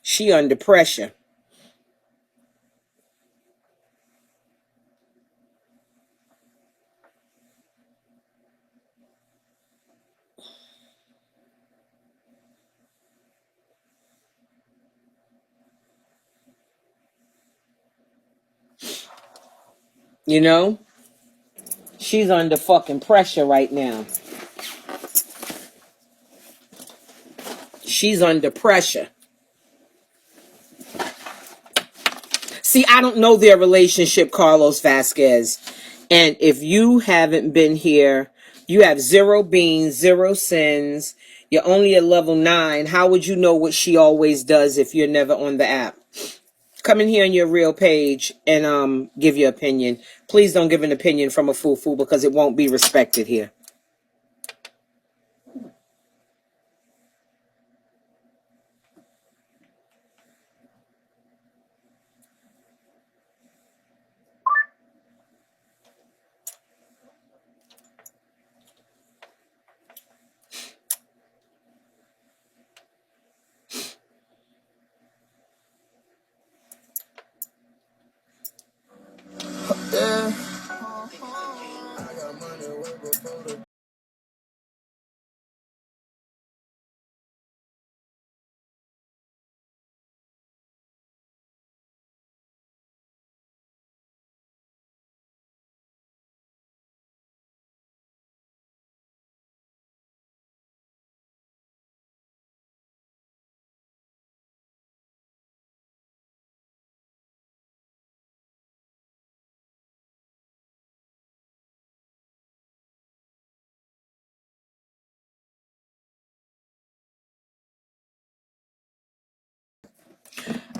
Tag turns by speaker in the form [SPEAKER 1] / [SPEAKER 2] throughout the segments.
[SPEAKER 1] She under pressure. You know? She's under fucking pressure right now. She's under pressure. See, I don't know their relationship, Carlos Vasquez. And if you haven't been here, you have zero beans, zero sins. You're only at level 9. How would you know what she always does if you're never on the app? Come in here on your real page and give your opinion. Please don't give an opinion from a foo-foo because it won't be respected here.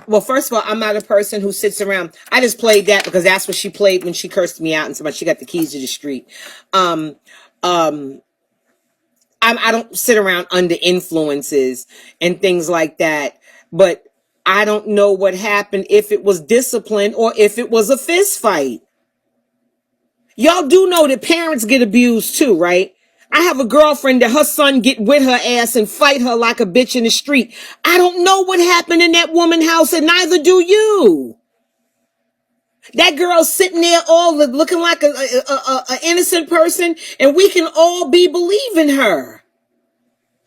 [SPEAKER 1] Well, first of all, I'm not a person who sits around. I just played that because that's what she played when she cursed me out and said she got the keys to the street. Um, um, I don't sit around under influences and things like that. But I don't know what happened, if it was discipline or if it was a fist fight. Y'all do know that parents get abused too, right? I have a girlfriend that her son get with her ass and fight her like a bitch in the street. I don't know what happened in that woman's house, and neither do you. That girl's sitting there all looking like a innocent person, and we can all be believing her.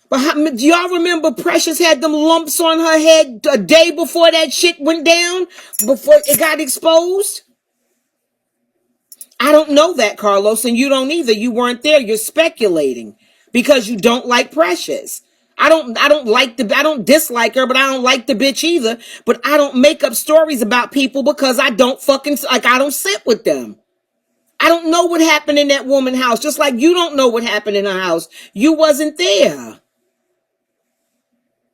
[SPEAKER 1] But do y'all remember Precious had them lumps on her head a day before that shit went down, before it got exposed? I don't know that, Carlos, and you don't either. You weren't there. You're speculating because you don't like Precious. I don't dislike her, but I don't like the bitch either. But I don't make up stories about people because I don't I don't sit with them. I don't know what happened in that woman's house, just like you don't know what happened in her house. You wasn't there.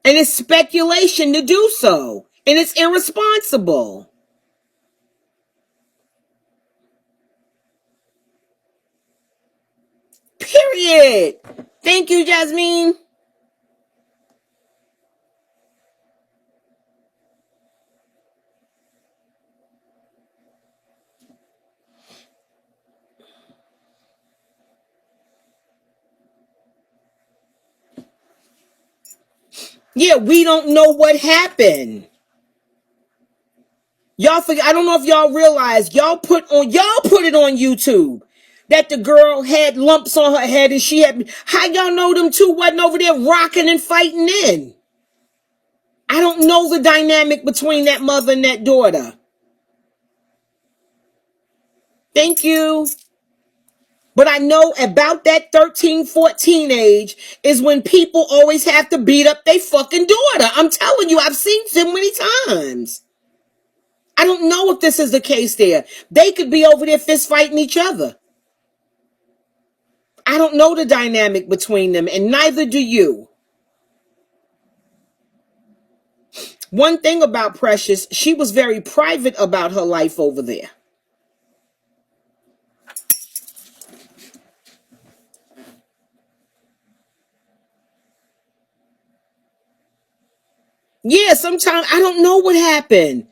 [SPEAKER 1] And it's speculation to do so. And it's irresponsible. Period. Thank you, Jasmine. Yeah, we don't know what happened. Y'all forget, I don't know if y'all realize, y'all put it on YouTube that the girl had lumps on her head and she had, how y'all know them two wasn't over there rocking and fighting in? I don't know the dynamic between that mother and that daughter. Thank you. But I know about that 13, 14 age is when people always have to beat up their fucking daughter. I'm telling you, I've seen so many times. I don't know if this is the case there. They could be over there fist fighting each other. I don't know the dynamic between them, and neither do you. One thing about Precious, she was very private about her life over there. Yeah, sometimes I don't know what happened.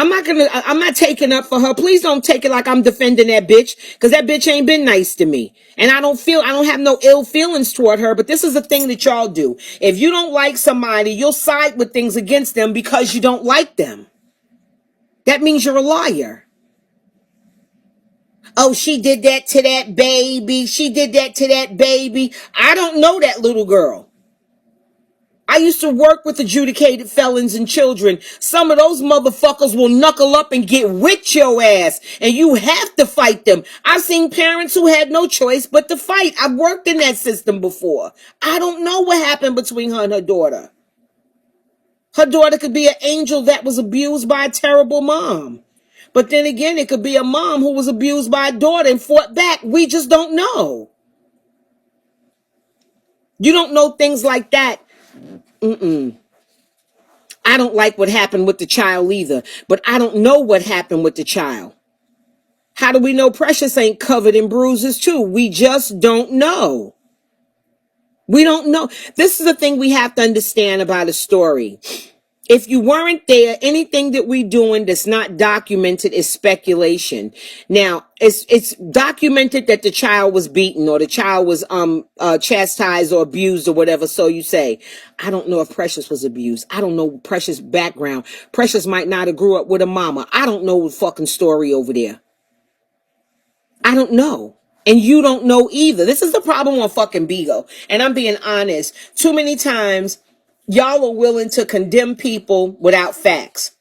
[SPEAKER 1] I'm not taking up for her. Please don't take it like I'm defending that bitch, because that bitch ain't been nice to me. And I don't have no ill feelings toward her, but this is the thing that y'all do. If you don't like somebody, you'll side with things against them because you don't like them. That means you're a liar. Oh, she did that to that baby. She did that to that baby. I don't know that little girl. I used to work with adjudicated felons and children. Some of those motherfuckers will knuckle up and get with your ass, and you have to fight them. I've seen parents who had no choice but to fight. I've worked in that system before. I don't know what happened between her and her daughter. Her daughter could be an angel that was abused by a terrible mom. But then again, it could be a mom who was abused by a daughter and fought back. We just don't know. You don't know things like that. I don't like what happened with the child either, but I don't know what happened with the child. How do we know Precious ain't covered in bruises too? We just don't know. We don't know. This is the thing we have to understand about a story. If you weren't there, anything that we're doing that's not documented is speculation. Now, it's documented that the child was beaten or the child was chastised or abused or whatever. So you say, I don't know if Precious was abused. I don't know Precious' background. Precious might not have grew up with a mama. I don't know the fucking story over there. I don't know. And you don't know either. This is the problem on fucking Bigo. And I'm being honest. Too many times, y'all are willing to condemn people without facts.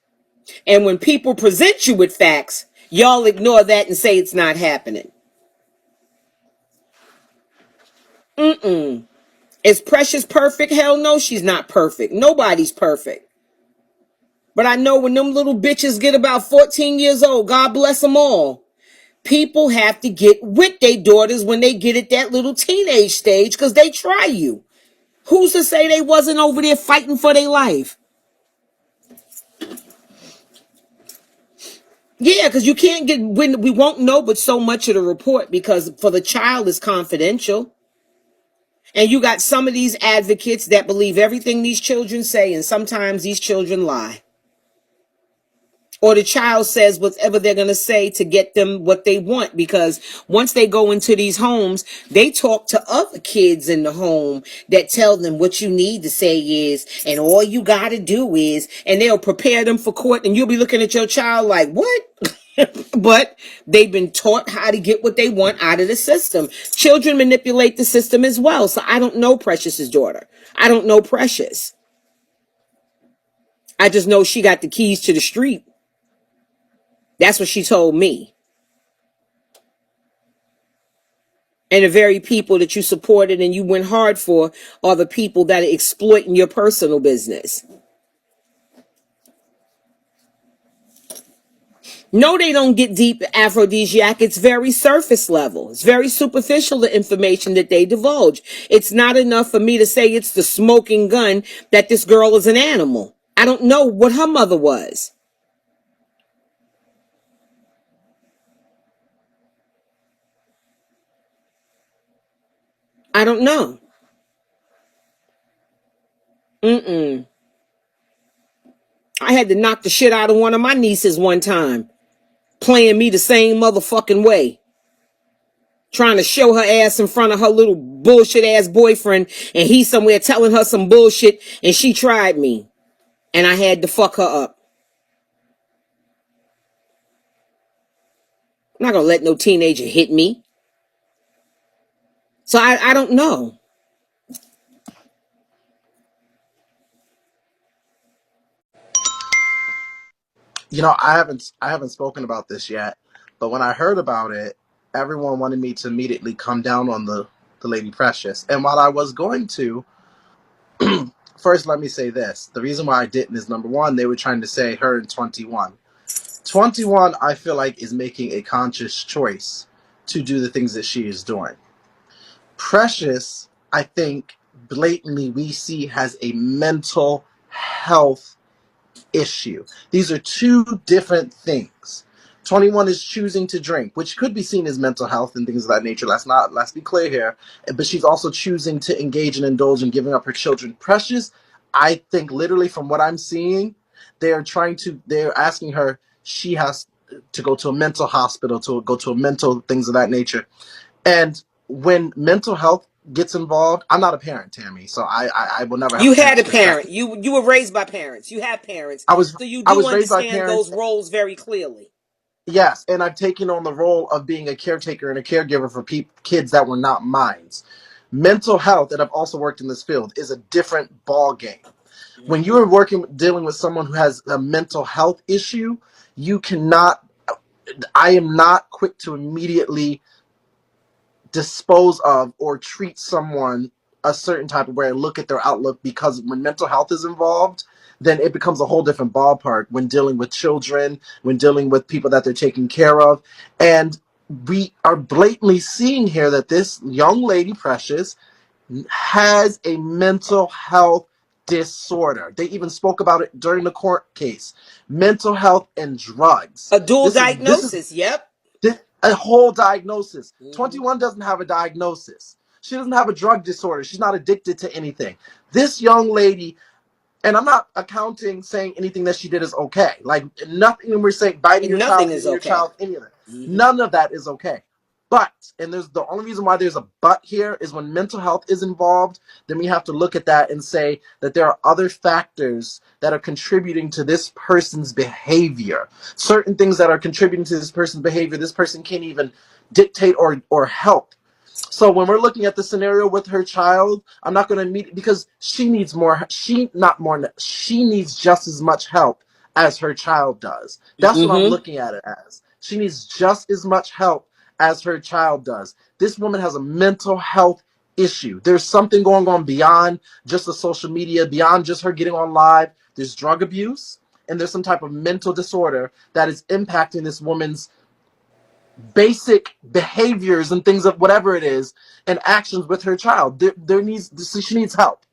[SPEAKER 1] And when people present you with facts, y'all ignore that and say it's not happening. Is Precious perfect? Hell no, she's not perfect. Nobody's perfect. But I know when them little bitches get about 14 years old, God bless them all, people have to get with their daughters when they get at that little teenage stage because they try you. Who's to say they wasn't over there fighting for their life? Yeah, because you can't get, when we won't know but so much of the report because for the child is confidential. And you got some of these advocates that believe everything these children say, and sometimes these children lie. Or the child says whatever they're going to say to get them what they want, because once they go into these homes, they talk to other kids in the home that tell them what you need to say is, and all you got to do is, and they'll prepare them for court, and you'll be looking at your child like, what? But they've been taught how to get what they want out of the system. Children manipulate the system as well. So I don't know Precious's daughter. I don't know Precious. I just know she got the keys to the street. That's what she told me. And the very people that you supported and you went hard for are the people that are exploiting your personal business. No, they don't get deep aphrodisiac. It's very surface level. It's very superficial, the information that they divulge. It's not enough for me to say it's the smoking gun that this girl is an animal. I don't know what her mother was. I don't know. I had to knock the shit out of one of my nieces one time, playing me the same motherfucking way, trying to show her ass in front of her little bullshit ass boyfriend, and he somewhere telling her some bullshit, and she tried me, and I had to fuck her up. I'm not gonna let no teenager hit me. So I don't know.
[SPEAKER 2] You know, I haven't spoken about this yet, but when I heard about it, everyone wanted me to immediately come down on the Lady Precious. And while I was going to, first let me say this. The reason why I didn't is number one, they were trying to say her in 21. 21, I feel like, is making a conscious choice to do the things that she is doing. Precious, I think, blatantly we see has a mental health issue. These are two different things. 21 is choosing to drink, which could be seen as mental health and things of that nature. Let's be clear here. But she's also choosing to engage and indulge in giving up her children. Precious, I think literally from what I'm seeing, they're asking her she has to go to a mental hospital, to go to a mental things of that nature. And when mental health gets involved, I'm not a parent, Tammy, so I will never have a
[SPEAKER 1] You had
[SPEAKER 2] parent's
[SPEAKER 1] a parent.
[SPEAKER 2] perspective.
[SPEAKER 1] You were raised by parents. You have parents.
[SPEAKER 2] I was
[SPEAKER 1] So you
[SPEAKER 2] I
[SPEAKER 1] do
[SPEAKER 2] was raised by
[SPEAKER 1] understand
[SPEAKER 2] parents.
[SPEAKER 1] those roles very clearly.
[SPEAKER 2] Yes, and I've taken on the role of being a caretaker and a caregiver for kids that were not mine. Mental health, and I've also worked in this field, is a different ball game. When you
[SPEAKER 1] Mm-hmm.
[SPEAKER 2] are dealing with someone who has a mental health issue, you cannot. I am not quick to immediately dispose of or treat someone a certain type of way, look at their outlook, because when mental health is involved, then it becomes a whole different ballpark when dealing with children, when dealing with people that they're taking care of. And we are blatantly seeing here that this young lady, Precious, has a mental health disorder. They even spoke about it during the court case. Mental health and drugs.
[SPEAKER 1] A dual
[SPEAKER 2] This is
[SPEAKER 1] diagnosis. Yep.
[SPEAKER 2] a whole diagnosis.
[SPEAKER 1] Mm-hmm.
[SPEAKER 2] 21 doesn't have a diagnosis. She doesn't have a drug disorder. She's not addicted to anything. This young lady, and I'm not accounting saying anything that she did is okay. Like nothing when we're saying biting
[SPEAKER 1] And
[SPEAKER 2] your child,
[SPEAKER 1] nothing is
[SPEAKER 2] hitting your
[SPEAKER 1] okay.
[SPEAKER 2] child, any of that.
[SPEAKER 1] Mm-hmm.
[SPEAKER 2] None of that is okay. But, and there's the only reason why there's a but here is when mental health is involved, then we have to look at that and say that there are other factors that are contributing to this person's behavior. Certain things that are contributing to this person's behavior, this person can't even dictate or help. So when we're looking at the scenario with her child, I'm not going to meet, because she needs more. She not more. She needs just as much help as her child does. That's what I'm
[SPEAKER 1] Mm-hmm.
[SPEAKER 2] looking at it as. She needs just as much help as her child does. This woman has a mental health issue. There's something going on beyond just the social media, beyond just her getting on live. There's drug abuse, and there's some type of mental disorder that is impacting this woman's basic behaviors and things of whatever it is and actions with her child. She needs help.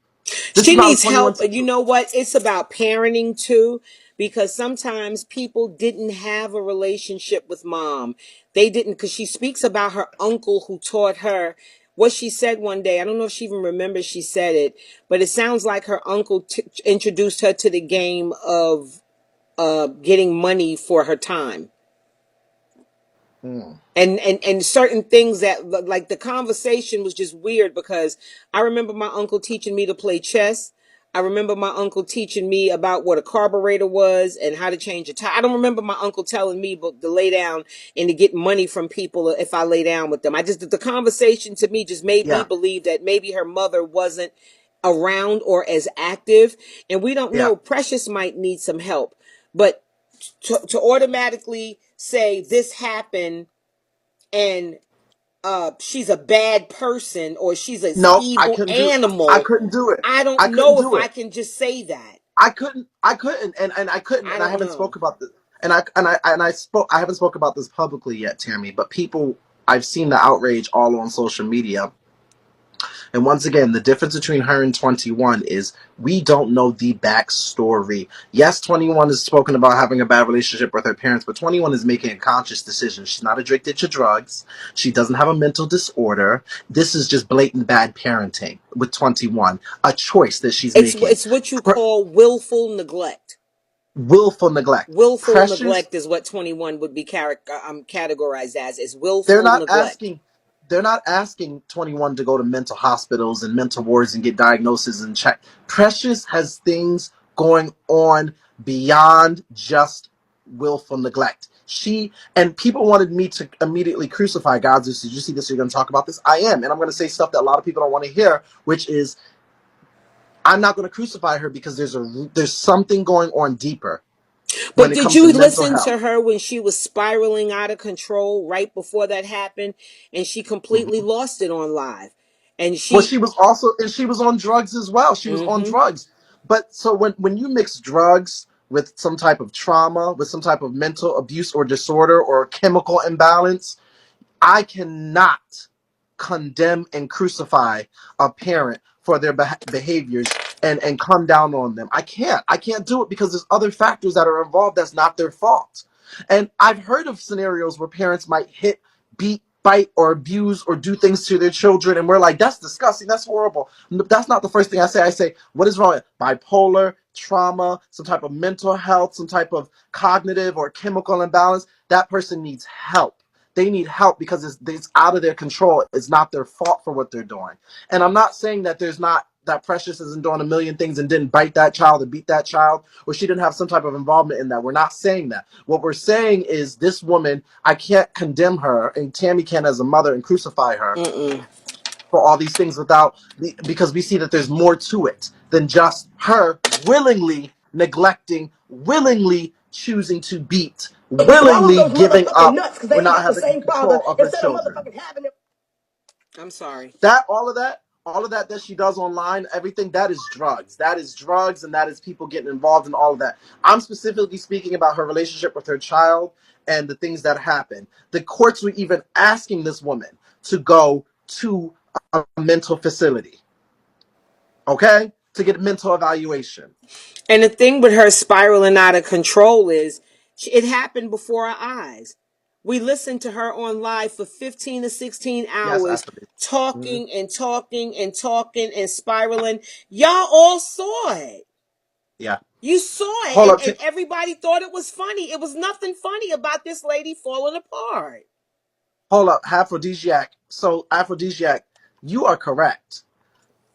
[SPEAKER 2] This is
[SPEAKER 1] She
[SPEAKER 2] not a
[SPEAKER 1] needs
[SPEAKER 2] 21
[SPEAKER 1] help. You
[SPEAKER 2] situation.
[SPEAKER 1] know what? It's about parenting too, because sometimes people didn't have a relationship with mom. They didn't, because she speaks about her uncle who taught her what she said one day. I don't know if she even remembers she said it, but it sounds like her uncle introduced her to the game of getting money for her time.
[SPEAKER 2] Mm.
[SPEAKER 1] And certain things that, like, the conversation was just weird, because I remember my uncle teaching me to play chess. I remember my uncle teaching me about what a carburetor was and how to change a tire. I don't remember my uncle telling me but to lay down and to get money from people if I lay down with them. I just, the conversation to me just made me
[SPEAKER 2] Yeah,
[SPEAKER 1] believe that maybe her mother wasn't around or as active, and we don't
[SPEAKER 2] yeah.
[SPEAKER 1] know. Precious might need some help, but to automatically say this happened and she's a bad person or she's an
[SPEAKER 2] No, I
[SPEAKER 1] evil
[SPEAKER 2] couldn't do. I
[SPEAKER 1] animal,
[SPEAKER 2] couldn't do it.
[SPEAKER 1] I don't
[SPEAKER 2] I couldn't
[SPEAKER 1] know if
[SPEAKER 2] do
[SPEAKER 1] I
[SPEAKER 2] it.
[SPEAKER 1] can just say that.
[SPEAKER 2] I couldn't, and I couldn't,
[SPEAKER 1] I
[SPEAKER 2] and I
[SPEAKER 1] don't
[SPEAKER 2] haven't
[SPEAKER 1] know.
[SPEAKER 2] spoke about this, I haven't spoke about this publicly yet, Tammy. But people, I've seen the outrage all on social media. And once again, the difference between her and 21 is we don't know the backstory. Yes, 21 is spoken about having a bad relationship with her parents, but 21 is making a conscious decision. She's not addicted to drugs. She doesn't have a mental disorder. This is just blatant bad parenting with 21, a choice that she's making.
[SPEAKER 1] It's what you call willful neglect.
[SPEAKER 2] Willful neglect.
[SPEAKER 1] Willful
[SPEAKER 2] Precious,
[SPEAKER 1] neglect is what 21 would be categorized as, is
[SPEAKER 2] they're
[SPEAKER 1] willful
[SPEAKER 2] not
[SPEAKER 1] neglect.
[SPEAKER 2] asking they're not asking 21 to go to mental hospitals and mental wards and get diagnoses and check. Precious has things going on beyond just willful neglect. She, and people wanted me to immediately crucify God. Did you see this? You're going to talk about this. I am, and I'm going to say stuff that a lot of people don't want to hear, which is I'm not going to crucify her because there's something going on deeper when
[SPEAKER 1] But
[SPEAKER 2] it
[SPEAKER 1] did
[SPEAKER 2] comes to
[SPEAKER 1] you
[SPEAKER 2] mental
[SPEAKER 1] listen
[SPEAKER 2] health.
[SPEAKER 1] to her when she was spiraling out of control right before that happened, and she completely
[SPEAKER 2] Mhm.
[SPEAKER 1] lost it on live? And
[SPEAKER 2] Well,
[SPEAKER 1] she,
[SPEAKER 2] she was also, and she was on drugs as well. She was on
[SPEAKER 1] mm-hmm.
[SPEAKER 2] drugs. But so when you mix drugs with some type of trauma, with some type of mental abuse or disorder or chemical imbalance, I cannot condemn and crucify a parent for their behaviors and come down on them. I can't. I can't do it because there's other factors that are involved that's not their fault. And I've heard of scenarios where parents might hit, beat, bite, or abuse or do things to their children, and we're like, that's disgusting, that's horrible. That's not the first thing I say. I say, what is wrong? Bipolar, trauma, some type of mental health, some type of cognitive or chemical imbalance, that person needs help. They need help because it's out of their control. It's not their fault for what they're doing. And I'm not saying that there's not, that Precious isn't doing a million things and didn't bite that child or beat that child, or she didn't have some type of involvement in that. We're not saying that. What we're saying is this woman, I can't condemn her, and Tammy can as a mother and crucify her for all these things because we see that there's more to it than just her willingly neglecting, willingly choosing to beat, willingly giving up, or not having control of her children.
[SPEAKER 1] I'm sorry.
[SPEAKER 2] That all of that she does online, everything, that is drugs. That is drugs, and that is people getting involved in all of that. I'm specifically speaking about her relationship with her child and the things that happen. The courts were even asking this woman to go to a mental facility, okay, to get mental evaluation.
[SPEAKER 1] And the thing with her spiraling out of control is it happened before our eyes. We listened to her on live for 15 to 16
[SPEAKER 2] Yes,
[SPEAKER 1] hours,
[SPEAKER 2] absolutely.
[SPEAKER 1] talking and talking and talking and spiraling. Y'all all saw it.
[SPEAKER 2] Yeah.
[SPEAKER 1] You saw
[SPEAKER 2] Hold
[SPEAKER 1] it,
[SPEAKER 2] up.
[SPEAKER 1] and everybody thought it was funny. It was nothing funny about this lady falling apart.
[SPEAKER 2] Hold up. Aphrodisiac. So, Aphrodisiac, you are correct.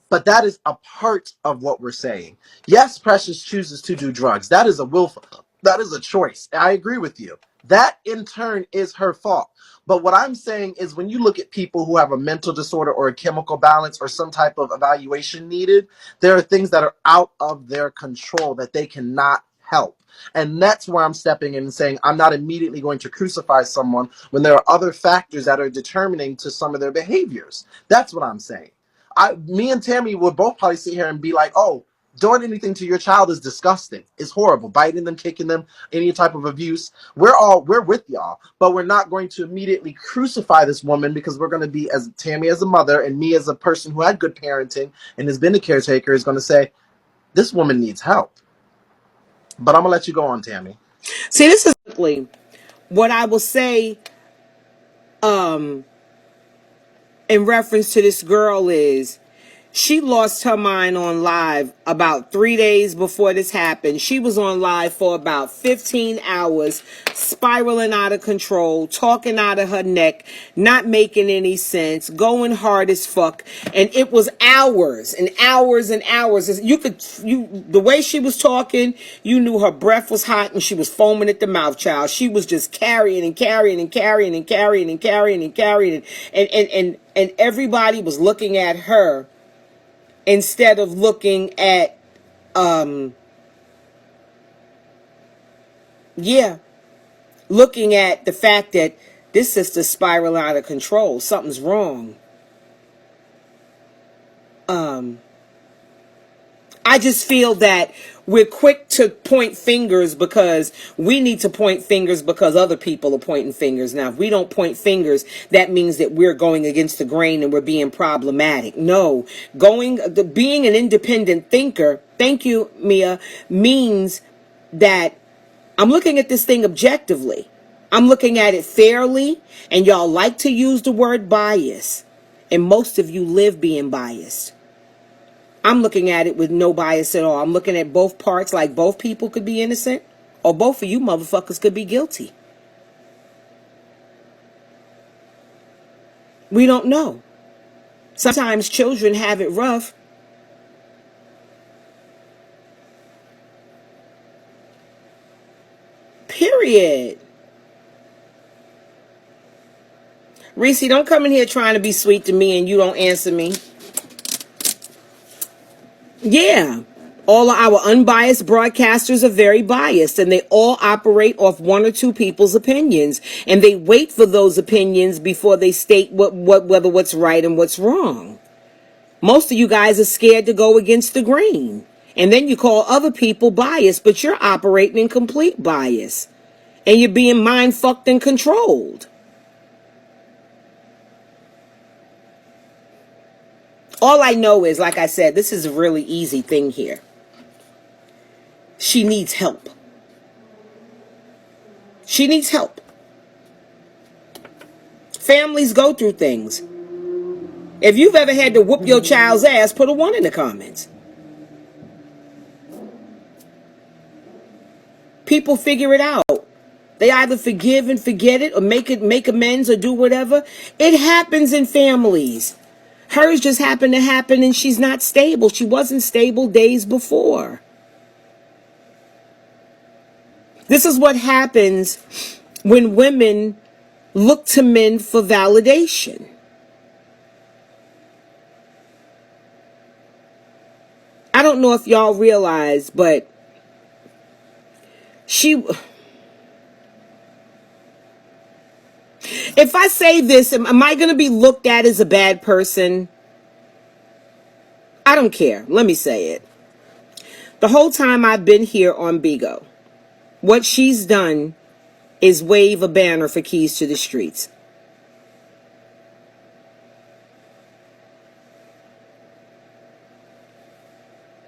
[SPEAKER 2] But that is a part of what we're saying. Yes, Precious chooses to do drugs. That is a willful, that is a choice. I agree with you. That in turn is her fault. But what I'm saying is when you look at people who have a mental disorder or a chemical balance or some type of evaluation needed, there are things that are out of their control that they cannot help. And that's where I'm stepping in and saying I'm not immediately going to crucify someone when there are other factors that are determining to some of their behaviors. That's what I'm saying. Me and Tammy would both probably sit here and be like, oh, doing anything to your child is disgusting. It's horrible. Biting them, kicking them, any type of abuse. We're with y'all, but we're not going to immediately crucify this woman because we're going to be, as Tammy as a mother and me as a person who had good parenting and has been a caretaker, is going to say, this woman needs help. But I'm going to let you go on, Tammy.
[SPEAKER 1] See, this is what I will say in reference to this girl is she lost her mind on live about 3 days before this happened. She was on live for about 15 hours, spiraling out of control, talking out of her neck, not making any sense, going hard as fuck. And it was hours and hours and hours. The way she was talking, you knew her breath was hot and she was foaming at the mouth, child. She was just carrying and carrying and carrying and carrying and carrying and carrying. And everybody was looking at her instead of looking at, looking at the fact that this sister's spiraling out of control. Something's wrong. I just feel that we're quick to point fingers because we need to point fingers because other people are pointing fingers. Now, if we don't point fingers, that means that we're going against the grain and we're being problematic. No, being an independent thinker, thank you, Mia, means that I'm looking at this thing objectively. I'm looking at it fairly, and y'all like to use the word bias, and most of you live being biased. I'm looking at it with no bias at all. I'm looking at both parts like both people could be innocent or both of you motherfuckers could be guilty. We don't know. Sometimes children have it rough. Period. Reese, don't come in here trying to be sweet to me and you don't answer me. Yeah. All of our unbiased broadcasters are very biased and they all operate off one or two people's opinions. And they wait for those opinions before they state whether what's right and what's wrong. Most of you guys are scared to go against the grain. And then you call other people biased, but you're operating in complete bias. And you're being mind fucked and controlled. All I know is, like I said, this is a really easy thing here. She needs help. She needs help. Families go through things. If you've ever had to whoop your child's ass, put a 1 in the comments. People figure it out. They either forgive and forget it or make amends or do whatever. It happens in families. Hers just happened to happen and she's not stable. She wasn't stable days before. This is what happens when women look to men for validation. I don't know if y'all realize, but if I say this, am I going to be looked at as a bad person? I don't care. Let me say it. The whole time I've been here on Bigo, what she's done is wave a banner for Keys to the Streets.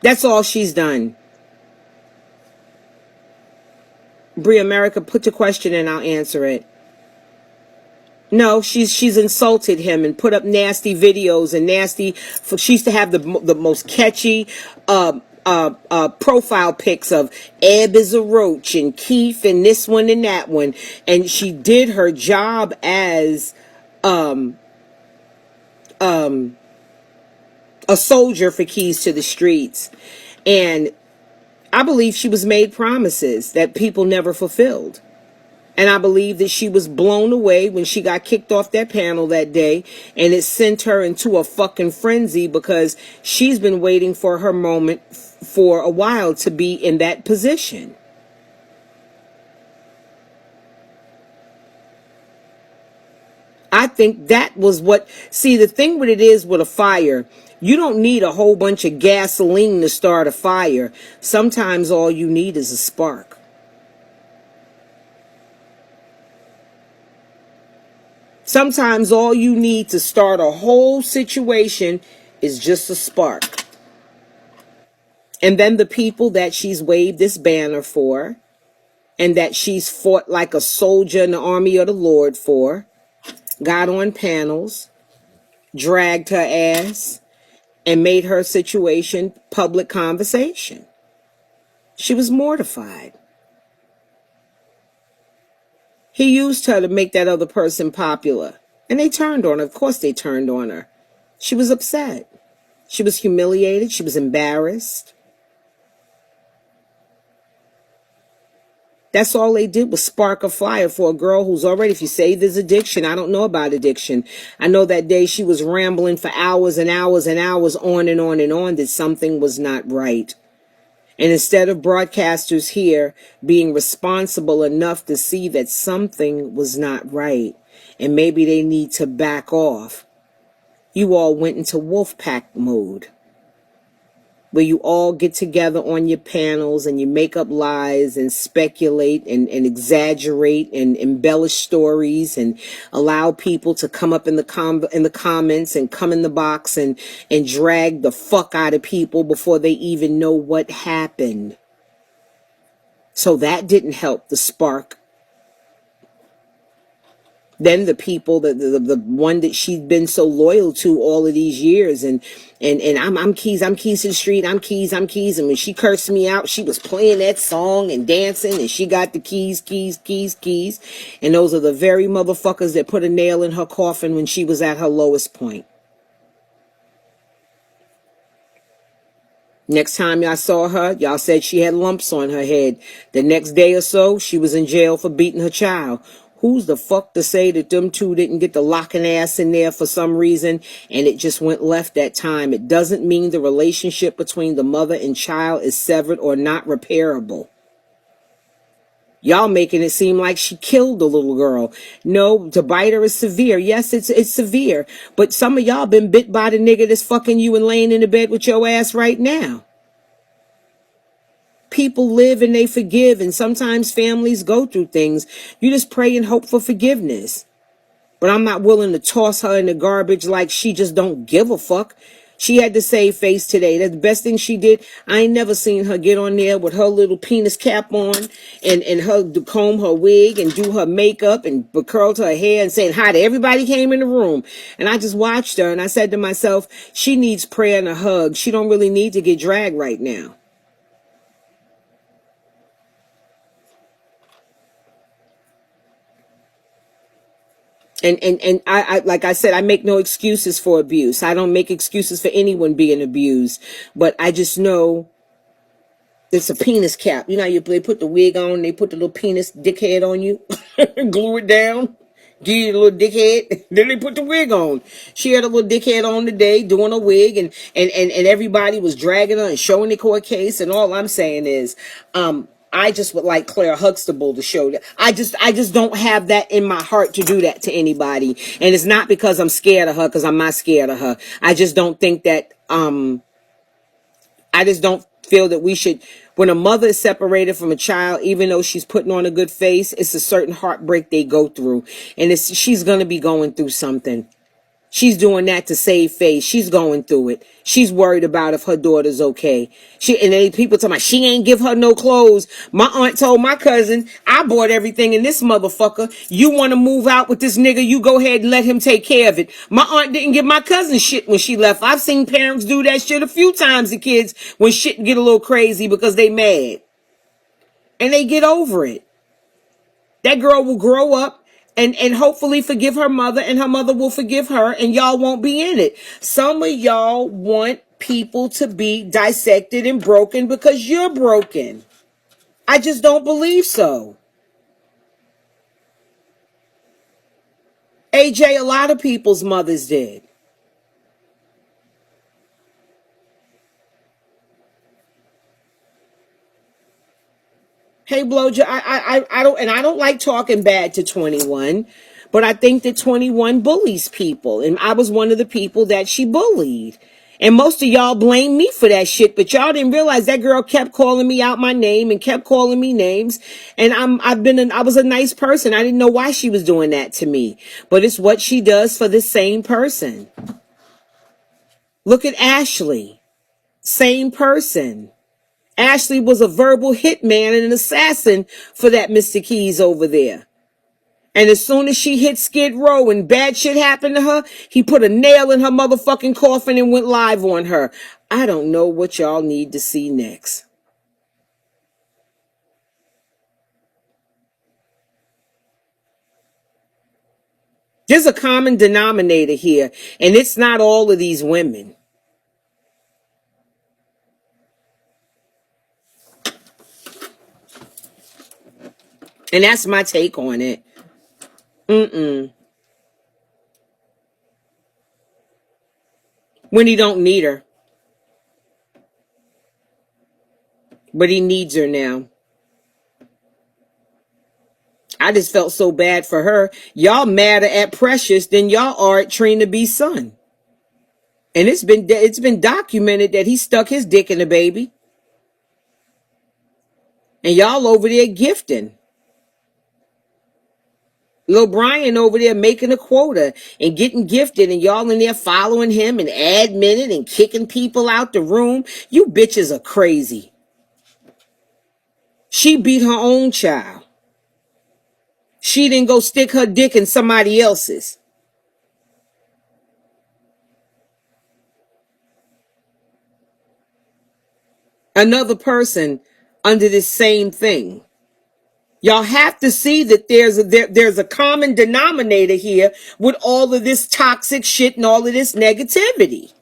[SPEAKER 1] That's all she's done. Brie America, put the question and I'll answer it. No, she's insulted him and put up nasty videos and nasty. She used to have the most catchy profile pics of Ebb is a roach and Keith and this one and that one, and she did her job as a soldier for Keys to the Streets, and I believe she was made promises that people never fulfilled. And I believe that she was blown away when she got kicked off that panel that day, and it sent her into a fucking frenzy because she's been waiting for her moment for a while to be in that position. I think that was see, the thing with it is with a fire, you don't need a whole bunch of gasoline to start a fire. Sometimes all you need is a spark. Sometimes all you need to start a whole situation is just a spark. And then the people that she's waved this banner for, and that she's fought like a soldier in the army of the Lord for, got on panels, dragged her ass, and made her situation public conversation. She was mortified. He used her to make that other person popular. And they turned on her. Of course they turned on her. She was upset. She was humiliated. She was embarrassed. That's all they did was spark a fire for a girl who's already, if you say there's addiction, I don't know about addiction. I know that day she was rambling for hours and hours and hours on and on and on that something was not right. And instead of broadcasters here being responsible enough to see that something was not right and maybe they need to back off, you all went into wolf pack mode, where you all get together on your panels and you make up lies and speculate and exaggerate and embellish stories and allow people to come up in the comments and come in the box and drag the fuck out of people before they even know what happened. So that didn't help the spark. Then the people, the one that she'd been so loyal to all of these years, and I'm Keys to the Street, I'm Keys, and when she cursed me out, she was playing that song and dancing, and she got the keys, and those are the very motherfuckers that put a nail in her coffin when she was at her lowest point. Next time y'all saw her, y'all said she had lumps on her head. The next day or so, she was in jail for beating her child. Who's the fuck to say that them two didn't get the locking ass in there for some reason and it just went left that time? It doesn't mean the relationship between the mother and child is severed or not repairable. Y'all making it seem like she killed the little girl. No, to bite her is severe. Yes, it's severe. But some of y'all been bit by the nigga that's fucking you and laying in the bed with your ass right now. People live and they forgive, and sometimes families go through things. You just pray and hope for forgiveness. But I'm not willing to toss her in the garbage like she just don't give a fuck. She had to save face today. That's the best thing she did. I ain't never seen her get on there with her little penis cap on and her to comb her wig and do her makeup and curl her hair and saying hi to everybody came in the room. And I just watched her and I said to myself, she needs prayer and a hug. She don't really need to get dragged right now. And I like I said, I make no excuses for abuse. I don't make excuses for anyone being abused. But I just know it's a penis cap. You know how they put the wig on, they put the little penis dickhead on you, glue it down, give you a little dickhead, then they put the wig on. She had a little dickhead on today doing a wig, and everybody was dragging her and showing the court case. And all I'm saying is, I just would like Claire Huxtable to show that. I just don't have that in my heart to do that to anybody. And it's not because I'm scared of her, because I'm not scared of her. I just don't think that, I just don't feel that we should, when a mother is separated from a child, even though she's putting on a good face, it's a certain heartbreak they go through. And she's going to be going through something. She's doing that to save face. She's going through it. She's worried about if her daughter's okay. And then people talking about she ain't give her no clothes. My aunt told my cousin, I bought everything in this motherfucker. You want to move out with this nigga, you go ahead and let him take care of it. My aunt didn't give my cousin shit when she left. I've seen parents do that shit a few times to kids when shit get a little crazy because they mad. And they get over it. That girl will grow up and hopefully forgive her mother, and her mother will forgive her, and y'all won't be in it. Some of y'all want people to be dissected and broken because you're broken. I just don't believe so. AJ, a lot of people's mothers did. Hey, Blowja, I don't like talking bad to 21, but I think that 21 bullies people, and I was one of the people that she bullied. And most of y'all blame me for that shit, but y'all didn't realize that girl kept calling me out my name and kept calling me names. And I was a nice person. I didn't know why she was doing that to me, but it's what she does for the same person. Look at Ashley, same person. Ashley was a verbal hitman and an assassin for that Mr. Keys over there. And as soon as she hit Skid Row and bad shit happened to her, he put a nail in her motherfucking coffin and went live on her. I don't know what y'all need to see next. There's a common denominator here, and it's not all of these women. And that's my take on it. When he don't need her. But he needs her now. I just felt so bad for her. Y'all madder at Precious than y'all are at Trina B's son. And it's been documented that he stuck his dick in the baby. And y'all over there gifting. Lil Brian over there making a quota and getting gifted, and y'all in there following him and admitting and kicking people out the room. You bitches are crazy. She beat her own child. She didn't go stick her dick in somebody else's. Another person under this same thing. Y'all have to see that there's a common denominator here with all of this toxic shit and all of this negativity.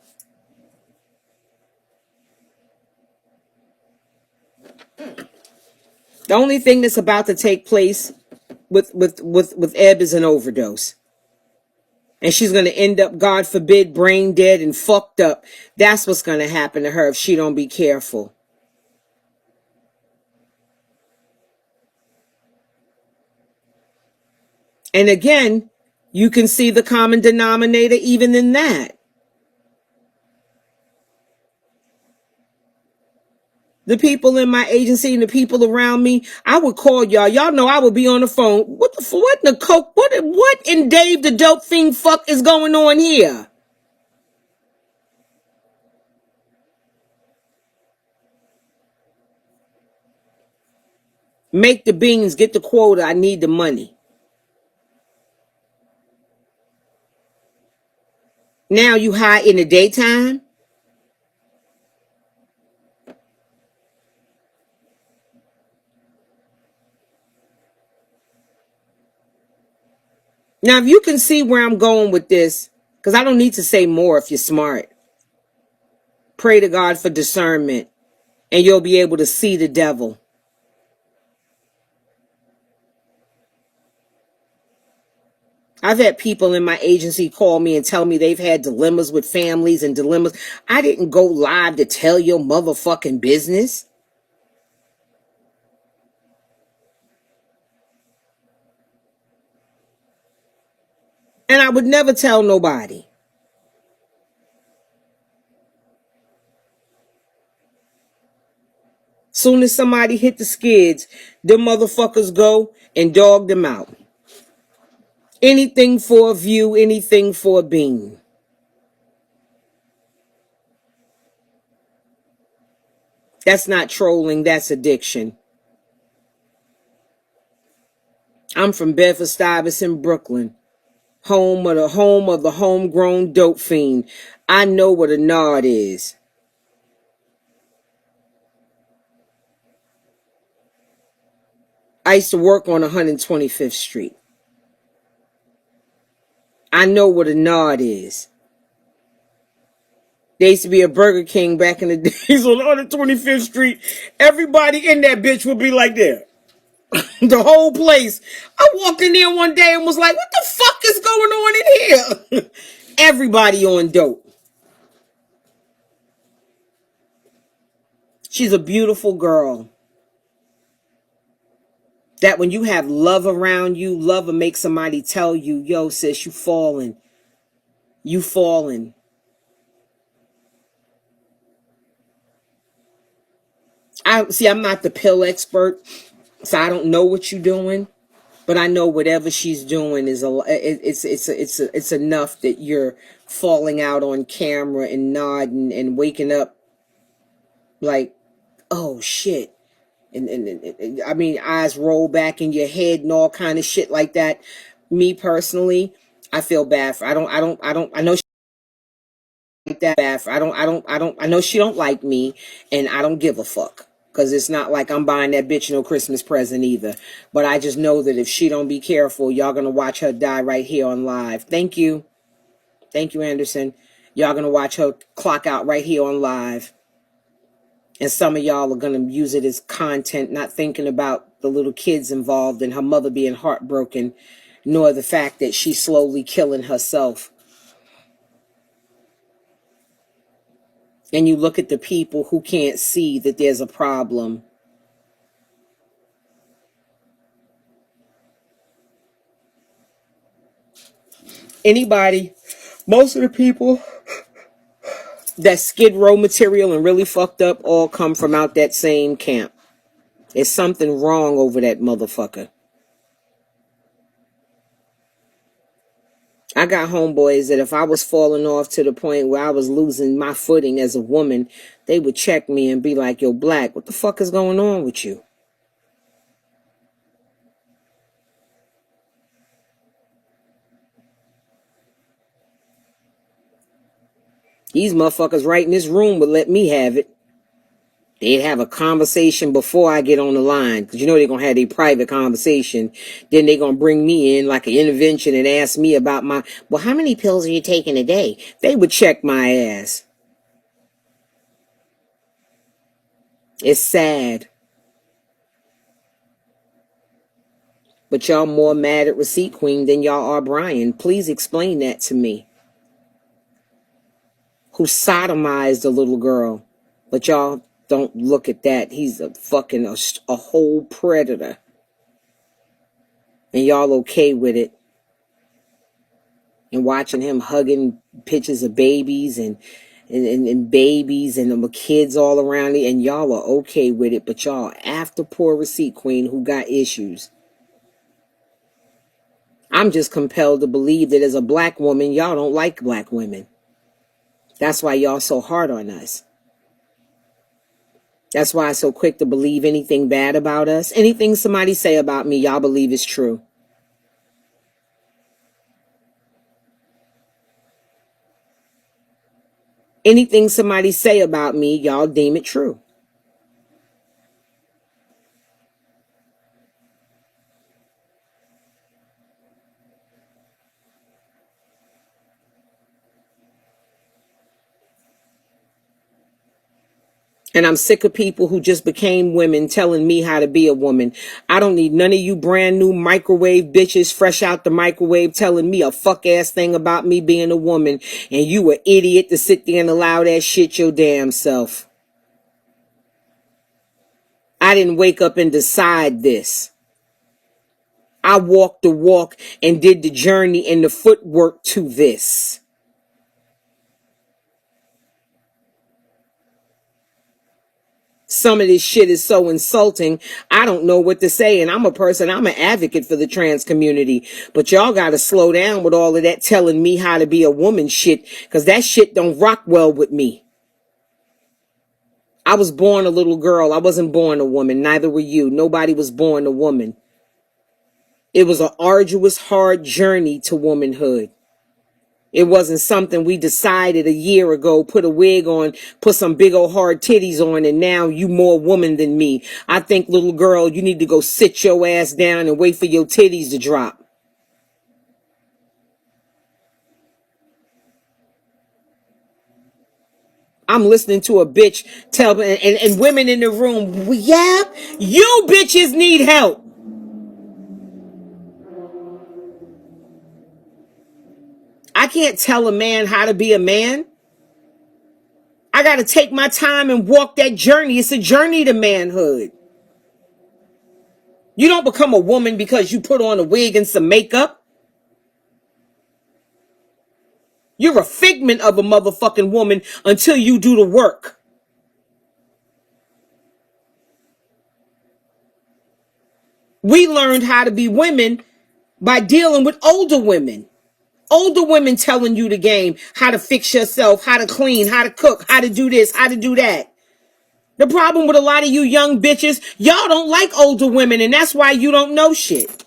[SPEAKER 1] The only thing that's about to take place with Eb is an overdose. And she's going to end up, God forbid, brain dead and fucked up. That's what's going to happen to her if she don't be careful. And again, you can see the common denominator even in that. The people in my agency and the people around me, I would call y'all. Y'all know I would be on the phone. What in the coke? What in Dave the dope fiend fuck is going on here? Make the beans, get the quota. I need the money. Now you high in the daytime? Now, if you can see where I'm going with this, because I don't need to say more if you're smart. Pray to God for discernment, and you'll be able to see the devil. I've had people in my agency call me and tell me they've had dilemmas with families and dilemmas. I didn't go live to tell your motherfucking business. And I would never tell nobody. Soon as somebody hit the skids, them motherfuckers go and dog them out. Anything for a view, anything for a bean. That's not trolling, that's addiction. I'm from Bedford-Stuyvesant, Brooklyn, home of the homegrown dope fiend. I know what a nod is. I used to work on 125th Street. I know what a nod is. There used to be a Burger King back in the days on 125th Street. Everybody in that bitch would be like that. The whole place. I walked in there one day and was like, what the fuck is going on in here? Everybody on dope. She's a beautiful girl. That when you have love around you, love will make somebody tell you, yo, sis, you falling. You falling. I'm not the pill expert, so I don't know what you're doing, but I know whatever she's doing is it's enough that you're falling out on camera and nodding and waking up like, oh shit. And I mean, eyes roll back in your head and all kind of shit like that. Me personally, I feel bad for, I know she like that bad for, I know she don't like me, and I don't give a fuck. Cause it's not like I'm buying that bitch no Christmas present either. But I just know that if she don't be careful, y'all gonna watch her die right here on live. Thank you. Thank you, Anderson. Y'all gonna watch her clock out right here on live. And some of y'all are going to use it as content, not thinking about the little kids involved and her mother being heartbroken, nor the fact that she's slowly killing herself. And you look at the people who can't see that there's a problem. Anybody, most of the people that skid row material and really fucked up all come from out that same camp. There's something wrong over that motherfucker. I got homeboys that if I was falling off to the point where I was losing my footing as a woman, they would check me and be like, yo, Black, what the fuck is going on with you? These motherfuckers right in this room would let me have it. They'd have a conversation before I get on the line, because you know they're going to have a private conversation. Then they're going to bring me in like an intervention and ask me about well, how many pills are you taking a day? They would check my ass. It's sad. But y'all more mad at Receipt Queen than y'all are Brian. Please explain that to me. Who sodomized a little girl. But y'all don't look at that. He's a fucking a whole predator. And y'all okay with it. And watching him hugging pictures of babies and babies and the kids all around it. And y'all are okay with it. But y'all after poor Receipt Queen who got issues. I'm just compelled to believe that as a black woman, y'all don't like black women. That's why y'all so hard on us. That's why I'm so quick to believe anything bad about us. Anything somebody say about me, y'all believe is true. Anything somebody say about me, y'all deem it true. And I'm sick of people who just became women telling me how to be a woman. I don't need none of you brand new microwave bitches fresh out the microwave telling me a fuck ass thing about me being a woman. And you an idiot to sit there and allow that shit your damn self. I didn't wake up and decide this. I walked the walk and did the journey and the footwork to this. Some of this shit is so insulting, I don't know what to say. And I'm an advocate for the trans community. But y'all got to slow down with all of that telling me how to be a woman shit, because that shit don't rock well with me. I was born a little girl. I wasn't born a woman. Neither were you. Nobody was born a woman. It was an arduous, hard journey to womanhood. It wasn't something we decided a year ago, put a wig on, put some big old hard titties on, and now you more woman than me. I think, little girl, you need to go sit your ass down and wait for your titties to drop. I'm listening to a bitch tell, and women in the room, well, yeah, you bitches need help. I can't tell a man how to be a man. I got to take my time and walk that journey. It's a journey to manhood. You don't become a woman because you put on a wig and some makeup. You're a figment of a motherfucking woman until you do the work. We learned how to be women by dealing with older women. Older women telling you the game, how to fix yourself, how to clean, how to cook, how to do this, how to do that. The problem with a lot of you young bitches, y'all don't like older women, and that's why you don't know shit.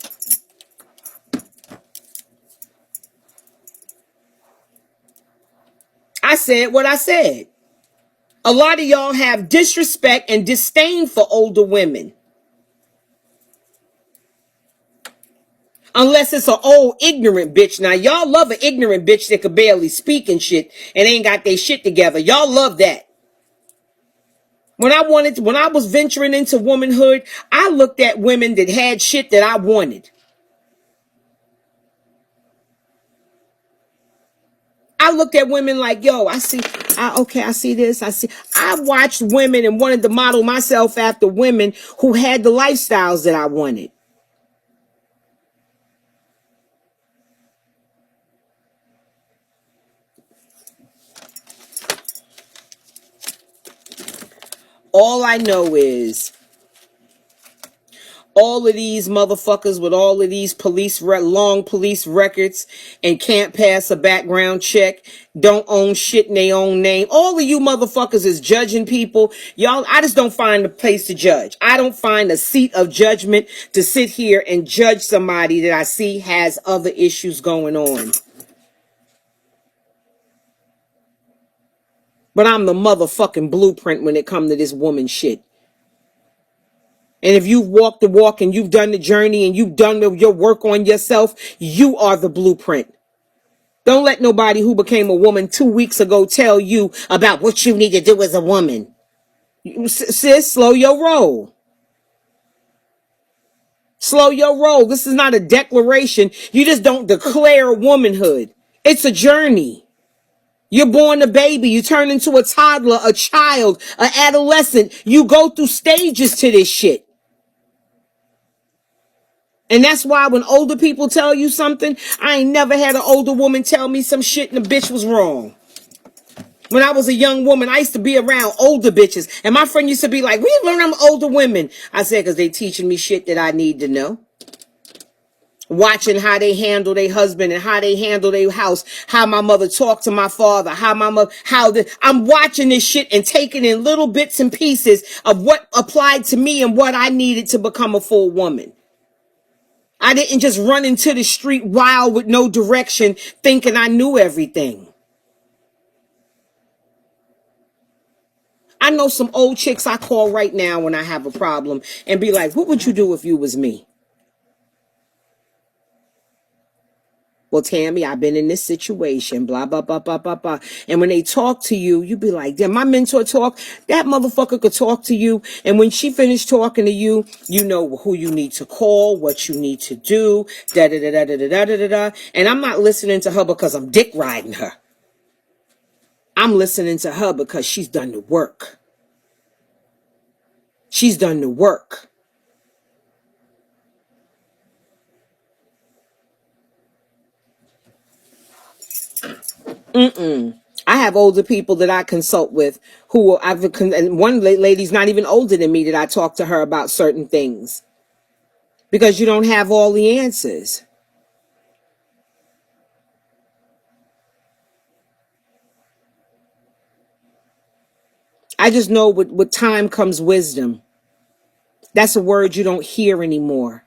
[SPEAKER 1] I said what I said. A lot of y'all have disrespect and disdain for older women. Unless it's an old ignorant bitch. Now, y'all love an ignorant bitch that could barely speak and shit and ain't got their shit together. Y'all love that. When I was venturing into womanhood, I looked at women that had shit that I wanted. I looked at women like, yo, I see this. I watched women and wanted to model myself after women who had the lifestyles that I wanted. All I know is all of these motherfuckers with all of these long police records and can't pass a background check, don't own shit in their own name. All of you motherfuckers is judging people. Y'all, I just don't find a place to judge. I don't find a seat of judgment to sit here and judge somebody that I see has other issues going on. But I'm the motherfucking blueprint when it comes to this woman shit. And if you've walked the walk and you've done the journey and you've done your work on yourself, you are the blueprint. Don't let nobody who became a woman 2 weeks ago tell you about what you need to do as a woman. Sis, slow your roll. Slow your roll. This is not a declaration. You just don't declare womanhood. It's a journey. You're born a baby. You turn into a toddler, a child, an adolescent. You go through stages to this shit. And that's why when older people tell you something, I ain't never had an older woman tell me some shit and the bitch was wrong. When I was a young woman, I used to be around older bitches. And my friend used to be like, we learn them older women. I said, because they teaching me shit that I need to know. Watching how they handle their husband and how they handle their house, how my mother talked to my father, I'm watching this shit and taking in little bits and pieces of what applied to me and what I needed to become a full woman. I didn't just run into the street wild with no direction thinking I knew everything. I know some old chicks I call right now when I have a problem and be like, what would you do if you was me? Well, Tammy, I've been in this situation, blah, blah, blah, blah, blah, blah. And when they talk to you, you be like, damn, my mentor talk, that motherfucker could talk to you. And when she finished talking to you, you know who you need to call, what you need to do, da, da, da, da, da, da, da, da, da. And I'm not listening to her because I'm dick riding her. I'm listening to her because she's done the work. She's done the work. I have older people that I consult with who and one lady's not even older than me that I talk to her about certain things because you don't have all the answers. I just know with time comes wisdom. That's a word you don't hear anymore.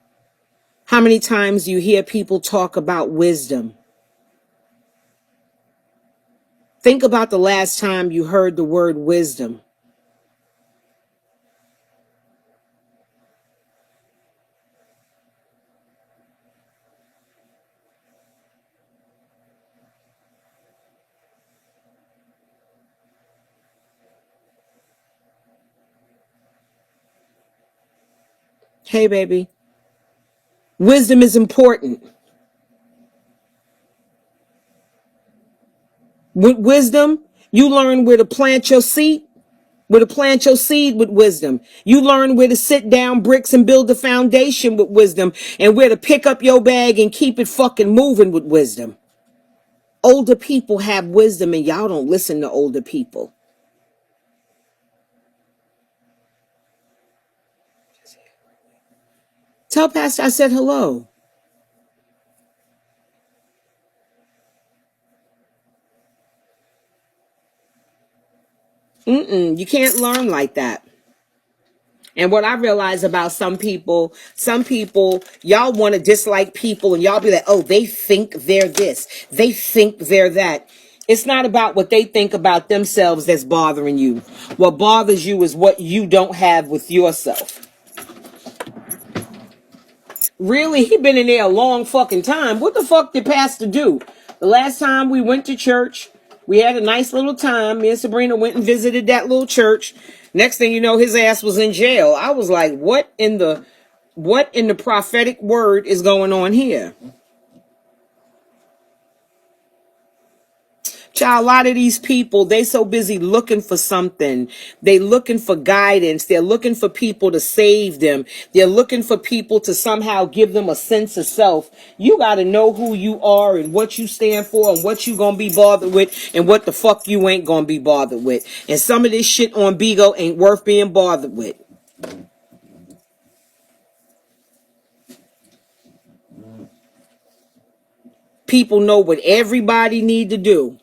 [SPEAKER 1] How many times do you hear people talk about wisdom? Think about the last time you heard the word wisdom. Hey, baby. Wisdom is important. With wisdom, you learn where to plant your seed, with wisdom. You learn where to sit down bricks and build a foundation with wisdom, and where to pick up your bag and keep it fucking moving with wisdom. Older people have wisdom and y'all don't listen to older people. Tell Pastor I said hello. You can't learn like that. And what I realize about some people, y'all want to dislike people and y'all be like, oh, they think they're this. They think they're that. It's not about what they think about themselves that's bothering you. What bothers you is what you don't have with yourself. Really, he been in there a long fucking time. What the fuck did Pastor do? The last time we went to church, we had a nice little time. Me and Sabrina went and visited that little church. Next thing you know, his ass was in jail. I was like, what in the prophetic word is going on here? Child, a lot of these people, they so busy looking for something. They looking for guidance. They're looking for people to save them. They're looking for people to somehow give them a sense of self. You got to know who you are and what you stand for and what you going to be bothered with and what the fuck you ain't going to be bothered with. And some of this shit on Bigo ain't worth being bothered with. People know what everybody need to do.